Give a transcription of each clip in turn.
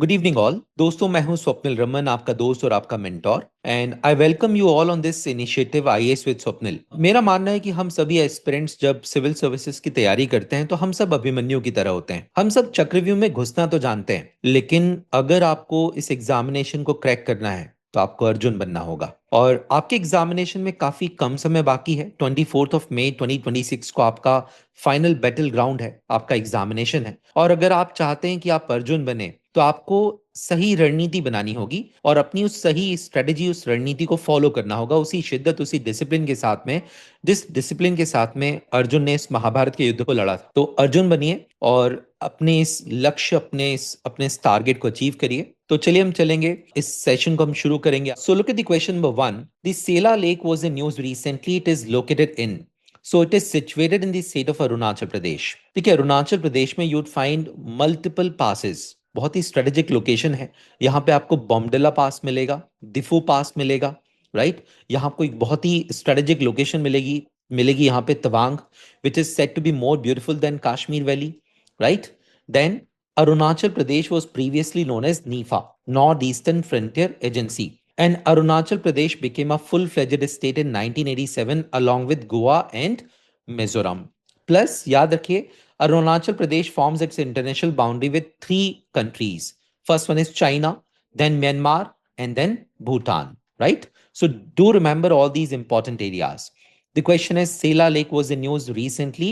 Good evening all दोस्तों, मैं हूं स्वप्निल रमन, आपका दोस्त और आपका mentor, and I welcome you all on this initiative IAS with Swapnil. मेरा मानना है कि हम सभी एस्पिरेंट्स जब सिविल सर्विसेज की तैयारी करते हैं तो हम सब अभिमन्यु की तरह होते हैं। हम सब चक्रव्यूह में घुसना तो जानते हैं, लेकिन अगर आपको इस एग्जामिनेशन को क्रैक करना है तो आपको अर्जुन बनना होगा। और आपके एग्जामिनेशन में काफी कम समय बाकी है। 24 मई 2026 को आपका फाइनल बैटल ग्राउंड है, आपका एग्जामिनेशन है। और अगर आप चाहते हैं कि आप अर्जुन बने तो आपको सही रणनीति बनानी होगी और अपनी उस सही स्ट्रेटेजी, उस रणनीति को फॉलो करना होगा, उसी शिद्दत, उसी डिसिप्लिन के साथ में जिस डिसिप्लिन के साथ में अर्जुन ने इस महाभारत के युद्ध को लड़ा था। तो अर्जुन बनिए और अपने इस लक्ष्य, अपने इस टारगेट को अचीव करिए। तो चलिए हम चलेंगे, इस सेशन को हम शुरू करेंगे। So look at the question number 1। The Sela lake was in news recently. It is located in, so it is situated in the state of Arunachal Pradesh. देखिए, अरुणाचल प्रदेश में यूड फाइंड मल्टीपल पासेस। बहुत ही स्ट्रेटेजिक लोकेशन है। यहाँ पे आपको बॉम्बडिला पास मिलेगा, दिफू पास मिलेगा, राइट। यहाँ आपको एक बहुत ही स्ट्रेटेजिक लोकेशन मिलेगी मिलेगी यहाँ पे Tawang, which is set to be more beautiful than Kashmir valley, right. Then Arunachal Pradesh was previously known as NEFA, North Eastern Frontier Agency, and Arunachal Pradesh became a full-fledged state in 1987 along with Goa and Mizoram. Plus, याद रखिए, Arunachal Pradesh forms its international boundary with three countries. First one is China, then Myanmar, and then Bhutan, right? So do remember all these important areas. The question is, Sela Lake was in news recently.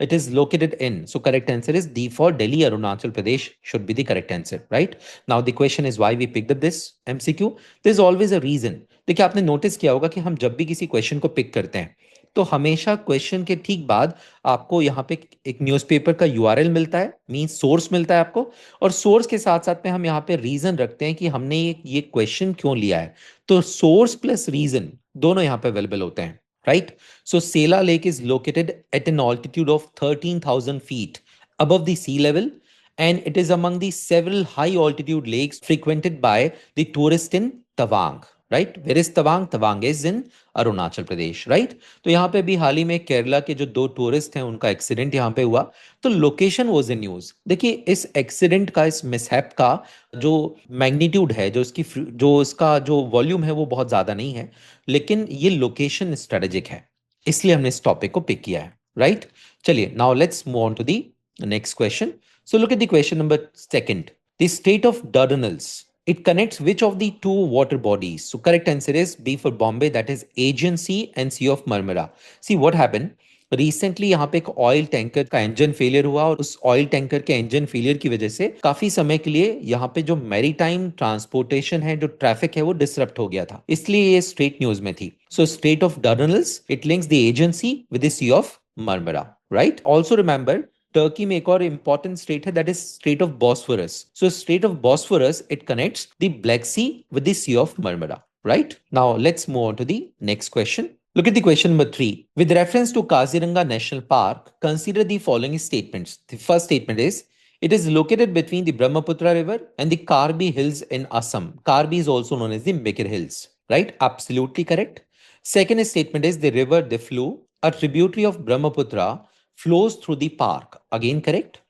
It is located in. So correct answer is D for Delhi. Arunachal Pradesh should be the correct answer, right? Now the question is why we picked up this MCQ. There's always a reason. देखिए, आपने notice किया होगा कि हम जब भी किसी question को पिक करते हैं तो हमेशा क्वेश्चन के ठीक बाद आपको यहाँ पे एक न्यूज़पेपर का यूआरएल मिलता है, मीन सोर्स मिलता है आपको। और सोर्स के साथ साथ में हम यहाँ पे रीजन रखते हैं कि हमने ये क्वेश्चन क्यों लिया है। तो सोर्स प्लस रीजन दोनों यहाँ पे अवेलेबल होते हैं, right? So Sela Lake is located at an altitude of 13,000 feet above the sea level, and it is among the several high altitude lakes frequented by the tourists in Tawang, right? Where is Tawang? Tawang is in Arunachal Pradesh, right. तो यहाँ पे भी हाल ही में केरला के जो दो tourist हैं उनका एक्सीडेंट यहाँ पे हुआ, तो लोकेशन वाज इन न्यूज। देखिए, इस एक्सीडेंट का, इस मिसहैप का जो मैग्नीट्यूड है, जो इसका जो वॉल्यूम है वो बहुत ज्यादा नहीं है, लेकिन ये लोकेशन स्ट्रेटेजिक है, इसलिए हमने इस टॉपिक को पिक किया है, राइट। चलिए, now let's move on to the next question. So look at the question number second. The state of Dardanelles, it connects which of the two water bodies? So correct answer is B for Bombay, that is Aegean Sea and Sea of Marmara. See what happened? Recently यहाँ पे एक oil tanker का engine failure हुआ और उस oil tanker के engine failure की वजह से काफी समय के लिए यहाँ पे जो मैरीटाइम ट्रांसपोर्टेशन है, जो ट्रैफिक है, वो डिसरप्ट हो गया था, इसलिए ये स्ट्रेट न्यूज में थी। So strait of Dardanelles, it links the Aegean Sea with the Sea of Marmara, right. Also remember, Turkey में एक और इंपॉर्टेंट स्टेट है, that is strait of Bosphorus. So strait of Bosphorus, it connects the Black Sea with the Sea of Marmara, right? Now let's move on to the next question. Look at the question number 3. With reference to Kaziranga National Park, consider the following statements. The first statement is, it is located between the Brahmaputra River and the Karbi Hills in Assam. Karbi is also known as the Mikir Hills, right? Absolutely correct. Second statement is, the river Deflu, a tributary of Brahmaputra, flows through the park. Again correct.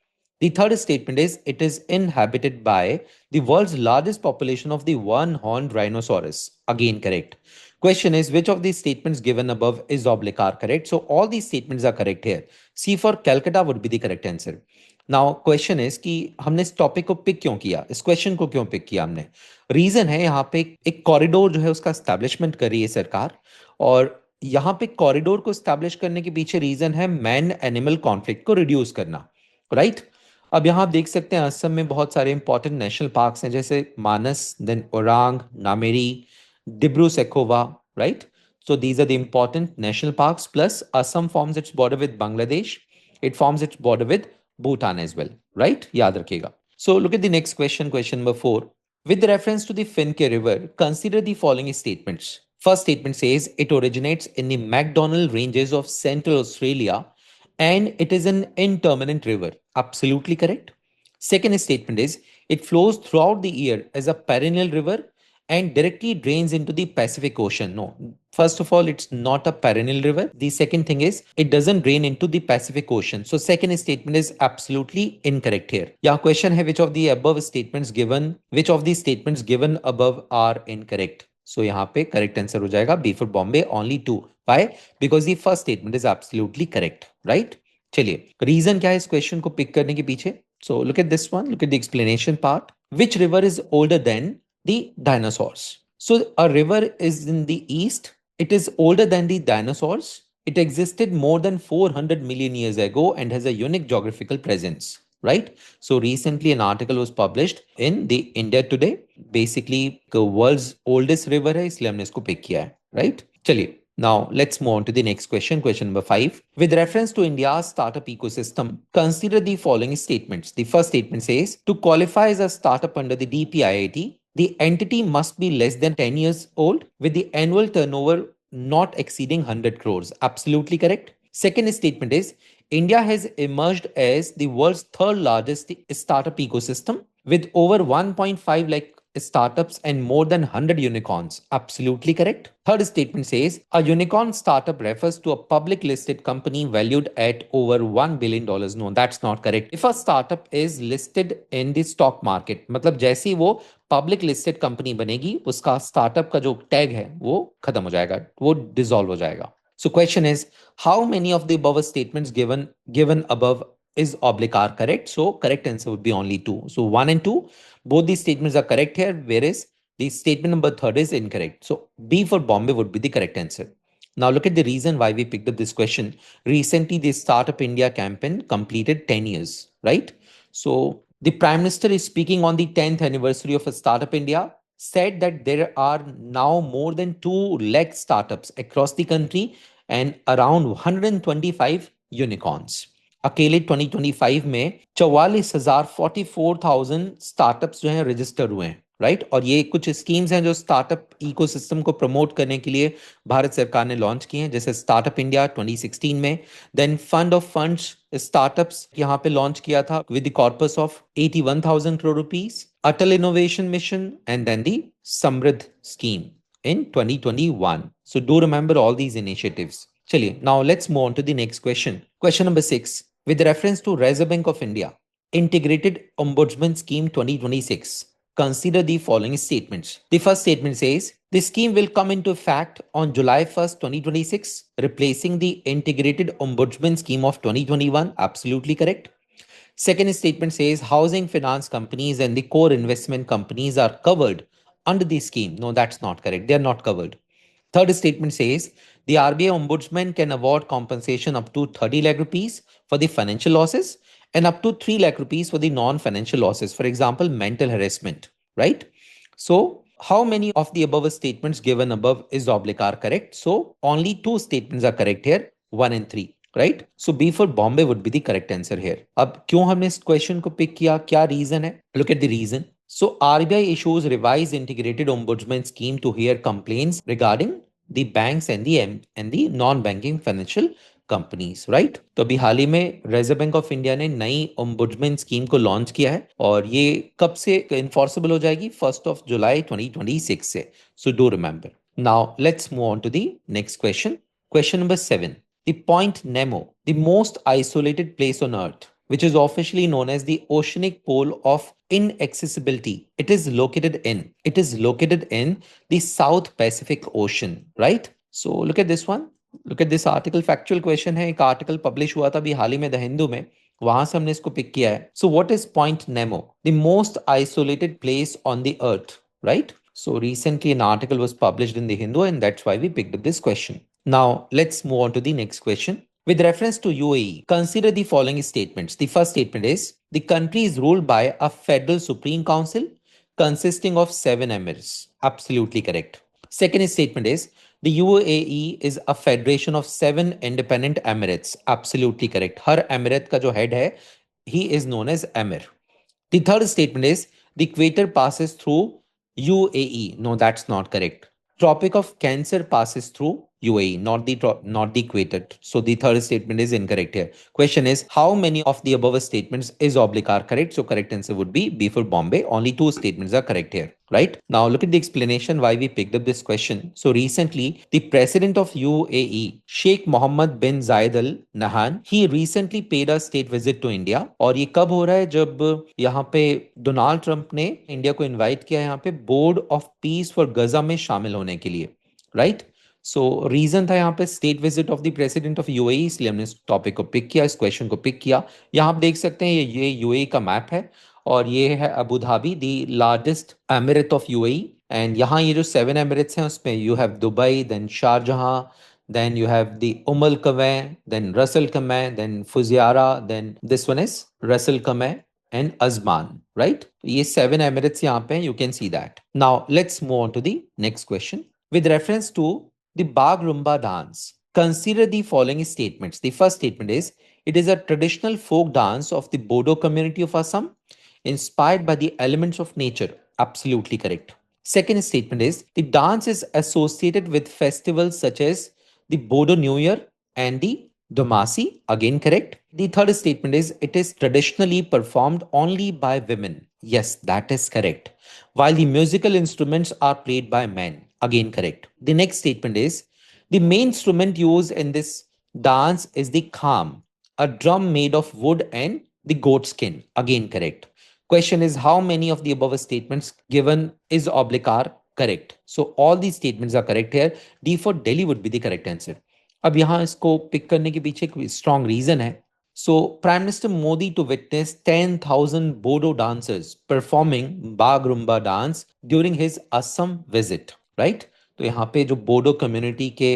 The third statement is, it is inhabited by the world's largest population of the one-horned rhinoceros. Again correct. Question is, which of these statements given above is oblique are correct? So all these statements are correct here. C for Calcutta would be the correct answer. Now question is कि हमने इस topic को pick क्यों किया, इस question को क्यों pick किया हमने। रीजन है, यहाँ पे एक कॉरिडोर जो है उसका एस्टैब्लिशमेंट कर रही है सरकार, और यहाँ पे कॉरिडोर को एस्टैब्लिश करने के पीछे रीजन है मैन एनिमल कॉन्फ्लिक्ट को रिड्यूस करना, राइट। अब यहाँ आप देख सकते हैं असम में बहुत सारे इंपॉर्टेंट नेशनल पार्क्स हैं, जैसे Manas, then Orang, Nameri, Dibru Saikhowa, right. So these are the important national parks. Plus, Assam forms its border with Bangladesh. It forms its border with Bhutan as well, right? याद रखिएगा. So look at the next question, question number 4. With reference to the Finke River, consider the following statements. First statement says it originates in the MacDonnell Ranges of Central Australia and it is an intermittent river. Absolutely correct. Second statement is, it flows throughout the year as a perennial river and directly drains into the Pacific Ocean. No, first of all, it's not a perennial river. The second thing is it doesn't drain into the Pacific Ocean. So second statement is absolutely incorrect here. Yeah, question है which of the above statements given, which of these statements given above are incorrect? So यहाँ पे correct answer हो जाएगा B for Bombay, only 2. Why? Because the first statement is absolutely correct, right? चलिए, reason क्या है इस question को pick करने के पीछे? So look at this one, look at the explanation part. Which river is older than the dinosaurs? So a river is in the east. It is older than the dinosaurs. It existed more than 400 million years ago and has a unique geographical presence, right? So recently an article was published in the India Today. Basically the world's oldest river है, इसलिए हमने इसको pick किया है, right? चलिए, now let's move on to the next question, question number 5. With reference to India's startup ecosystem, consider the following statements. The first statement says, to qualify as a startup under the DPIIT, the entity must be less than 10 years old with the annual turnover not exceeding 100 crores. Absolutely correct. Second statement is, India has emerged as the world's third largest startup ecosystem with over 1.5 lakh startups and more than 100 unicorns. Absolutely correct. Third statement says a unicorn startup refers to a public listed company valued at over $1 billion. No, that's not correct. If a startup is listed in the stock market, मतलब जैसे ही वो public listed company बनेगी उसका startup का जो tag है वो खत्म हो जाएगा, वो डिसॉल्व हो जाएगा. So question is, how many of the above statements given above is oblique are correct? So correct answer would be only 2. So 1 and 2, both these statements are correct here, whereas the statement number 3 is incorrect. So B for Bombay would be the correct answer. Now look at the reason why we picked up this question. Recently, the Startup India campaign completed 10 years, right? So the Prime Minister is speaking on the 10th anniversary of Startup India, said that there are now more than 2 lakh startups across the country and around 125 unicorns. अकेले 2025 में 44,044,000 startups जो हैं register हुए हैं, right? और ये कुछ schemes हैं जो स्टार्टअप इकोसिस्टम को प्रमोट करने के लिए भारत सरकार ने लॉन्च की हैं, जैसे स्टार्टअप इंडिया 2016 में, then fund of funds startups यहाँ पे लॉन्च किया था with the corpus of 81,000 crore rupees, Atal innovation mission and then the Samridh scheme in 2021. So do remember all these initiatives. Chaliye, now let's move on to the next question. Question number 6. With reference to Reserve Bank of India Integrated Ombudsman Scheme 2026, consider the following statements. The first statement says, the scheme will come into effect on July 1st, 2026, replacing the Integrated Ombudsman Scheme of 2021. Absolutely correct. Second statement says, housing finance companies and the core investment companies are covered under the scheme. No, that's not correct. They are not covered. Third statement says, the RBI Ombudsman can award compensation up to 30 lakh rupees for the financial losses and up to 3 lakh rupees for the non-financial losses. For example, mental harassment, right? So how many of the above statements given above is oblique are correct? So only 2 statements are correct here, 1 and 3. Right? So B for Bombay would be the correct answer here. अब क्यों हमने इस question को pick किया, क्या reason है? Look at the reason. So RBI issues revised integrated ombudsman scheme to hear complaints regarding the banks and the non-banking financial companies, right? तो अभी हाल ही में रिजर्व बैंक ऑफ इंडिया ने नई ओम्बुड्समैन स्कीम को launch किया है और ये कब से इन्फोर्सेबल हो जाएगी? 1 जुलाई 2026 से. So do remember. Now let's move on to the next question. Question number 7. The point Nemo, the most isolated place on Earth, which is officially known as the oceanic pole of inaccessibility. It is located in the South Pacific Ocean, right? So look at this one. Look at this article. Factual question है. एक article publish हुआ था अभी हाल ही में the Hindu में. वहां से हमने इसको पिक किया है. So what is Point Nemo? The most isolated place on the Earth, right? So recently an article was published in the Hindu and that's why we picked up this question. Now let's move on to the next question. With reference to UAE, consider the following statements. The first statement is, the country is ruled by a federal supreme council consisting of 7 emirs. Absolutely correct. Second statement is, the UAE is a federation of 7 independent emirates. Absolutely correct. Her emirate का जो head है, he is known as emir. The third statement is, the equator passes through UAE. No, that's not correct. Tropic of Cancer passes through UAE, not the equator. So the third statement is incorrect here. Question is, how many of the above statements is oblique are correct? So correct answer would be B for Bombay. Only two statements are correct here. Right? Now look at the explanation why we picked up this question. So recently, the president of UAE, Sheikh Mohammed bin Zayed Al Nahyan, he recently paid a state visit to India. और ये कब हो रहा है? जब यहाँ पे Donald Trump ने इंडिया को इनवाइट किया यहाँ पे बोर्ड ऑफ पीस फॉर गजा में शामिल होने के लिए. राइट? सो रीजन था यहाँ पे state visit of the president of UAE, इसलिए हमने इस टॉपिक को पिक किया, इस क्वेश्चन को पिक किया. यहाँ आप देख सकते हैं ये यूएई का मैप है और ये है Abu Dhabi, the largest emirate of UAE. And यहाँ ये जो 7 एमिरेट्स हैं उसमें you have Dubai, then Sharjah, then you have the Qameh, then Ras Al Qameh, then Fuziara, then this one is Ras Al Qameh and Azman, right? ये 7 Emirates यहाँ पे हैं, you can see that. Now let's move on to the next question. With reference to the Bagh Rumba dance, consider the following statements. The first statement is, it is a traditional folk dance of the Bodo community of Assam, inspired by the elements of nature. Absolutely correct. Second statement is, the dance is associated with festivals such as the Bodo New Year and the Domasi. Again correct. The third statement is, it is traditionally performed only by women. Yes, that is correct. While the musical instruments are played by men. Again correct. The next statement is, the main instrument used in this dance is the kham, a drum made of wood and the goat skin. Again correct. Question is, how many of the above statements given is oblique are correct? So all these statements are correct here. D for Delhi would be the correct answer. अब यहाँ इसको pick करने के पीछे एक strong reason है. So Prime Minister Modi to witness 10,000 Bodo dancers performing Bagrumba dance during his Assam visit, right? तो यहाँ पे जो बोडो कम्युनिटी के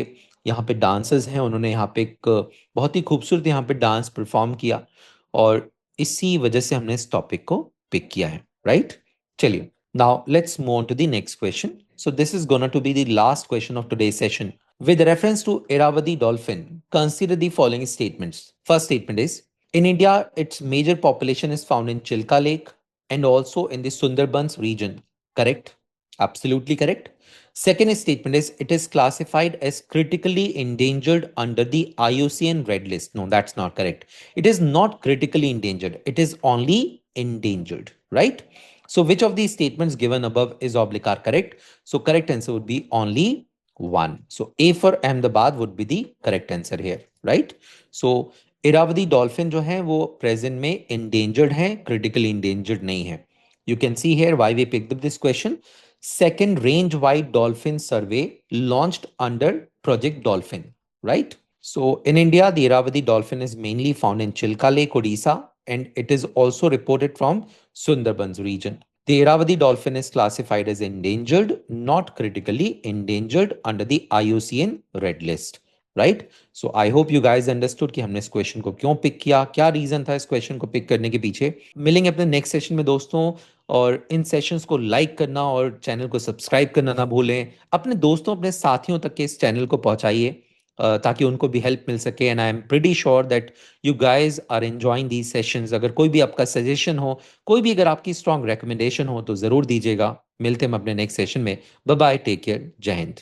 यहाँ पे डांसर्स हैं उन्होंने यहाँ पे एक बहुत ही खूबसूरत यहाँ पे डांस परफॉर्म किया और इसी वजह से हमने इस टॉपिक को पिक किया है, राइट? चलिए, now let's move on to the next question. So this is gonna to be the last question of today's session. With reference to Irrawaddy dolphin, consider the following statements. First statement is, in India, its major population is found in Chilka Lake and also in the Sundarbans region. Correct? Absolutely correct. Second statement is, it is classified as critically endangered under the IUCN Red List. No, that's not correct. It is not critically endangered. It is only endangered, right? So which of these statements given above is oblique are correct? So correct answer would be only one. So A for Ahmedabad would be the correct answer here, right? So Irrawaddy dolphin जो है वो present में endangered है, critically endangered नहीं है. You can see here why we picked up this question. Second range-wide dolphin survey launched under Project Dolphin, right? So in India, the Irrawaddy dolphin is mainly found in Chilka Lake, Odisha, and it is also reported from Sundarbans region. The Irrawaddy dolphin is classified as endangered, not critically endangered under the IUCN Red List. Right? So I hope you guys understood कि हमने इस question को क्यों pick किया, क्या reason था इस question को पिक करने के पीछे. मिलेंगे अपने नेक्स्ट सेशन में दोस्तों, और इन सेशंस को लाइक करना और चैनल को सब्सक्राइब करना ना भूलें. अपने दोस्तों, अपने साथियों तक के इस चैनल को पहुंचाइए ताकि उनको भी हेल्प मिल सके. And I am pretty sure that you guys are enjoying these sessions. अगर कोई भी आपका सजेशन हो, कोई भी अगर आपकी स्ट्रॉन्ग रिकमेंडेशन हो तो जरूर दीजिएगा. मिलते हैं हम अपने नेक्स्ट सेशन में. बाय बाय, टेक केयर, जय हिंद.